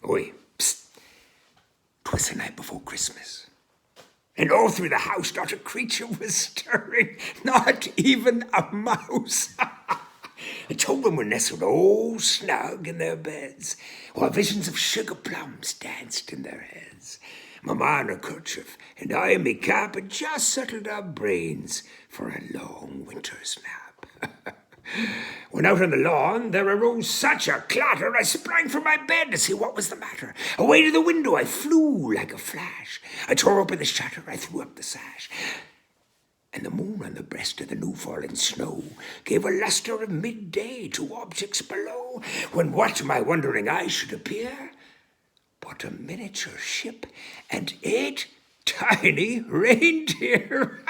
Oi, psst. 'Twas the night before Christmas. And all through the house not a creature was stirring, not even a mouse. The children were nestled all snug in their beds, while visions of sugar plums danced in their heads. Mamma in her kerchief, and I in me cap had just settled our brains for a long winter's nap. When out on the lawn there arose such a clatter, I sprang from my bed to see what was the matter. Away to the window I flew like a flash. I tore open the shutter, I threw up the sash. And the moon on the breast of the new-fallen snow gave a lustre of midday to objects below, when what to my wondering eyes should appear but a miniature ship and 8 tiny reindeer.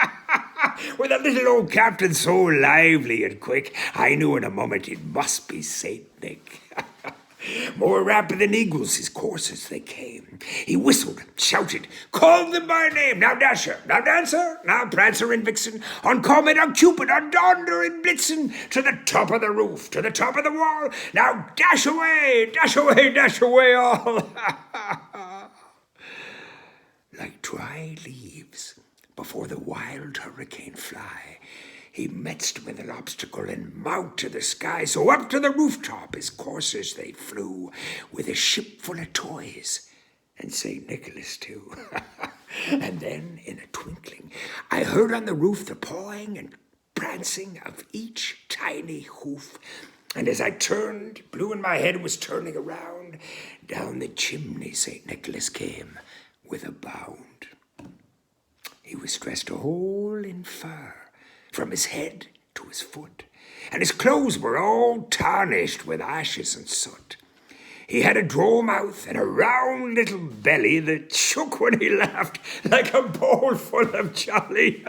With a little old captain so lively and quick, I knew in a moment it must be St. Nick. More rapid than eagles his coursers they came. He whistled, shouted, called them by name. Now Dasher, now Dancer, now Prancer and Vixen, on Comet, on Cupid, on Donder and Blitzen, to the top of the roof, to the top of the wall. Now dash away, dash away, dash away all. Like dry leaves before the wild hurricane fly, he midst with an obstacle and mount to the sky. So up to the rooftop his coursers they flew, with a ship full of toys, and St. Nicholas too. And then, in a twinkling, I heard on the roof the pawing and prancing of each tiny hoof. And as I turned, blew in my head was turning around, down the chimney St. Nicholas came with a bound. He was dressed all in fur, from his head to his foot, and his clothes were all tarnished with ashes and soot. He had a droll mouth and a round little belly that shook when he laughed like a bowl full of jolly.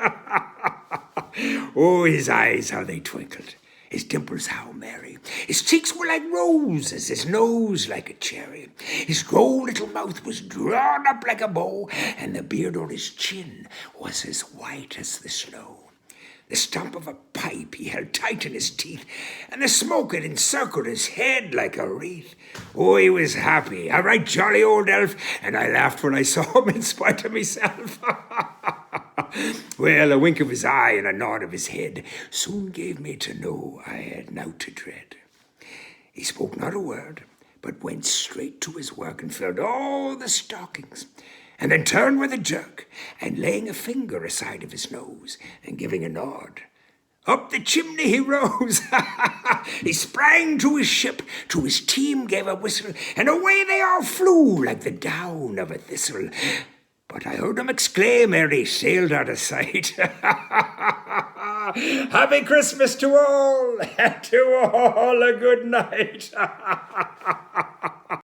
Oh, his eyes, how they twinkled, his dimples how merry. His cheeks were like roses, his nose like a cherry. His droll little mouth was drawn up like a bow, and the beard on his chin was as white as the snow. The stump of a pipe he held tight in his teeth, and the smoke had encircled his head like a wreath. Oh, he was happy, a right jolly old elf, and I laughed when I saw him in spite of myself. Well, a wink of his eye and a nod of his head soon gave me to know I had naught to dread. He spoke not a word, but went straight to his work and filled all the stockings, and then turned with a jerk, and laying a finger aside of his nose, and giving a nod, up the chimney he rose. He sprang to his ship, to his team gave a whistle, and away they all flew like the down of a thistle. But I heard him exclaim ere he sailed out of sight, Happy Christmas to all, and to all a good night.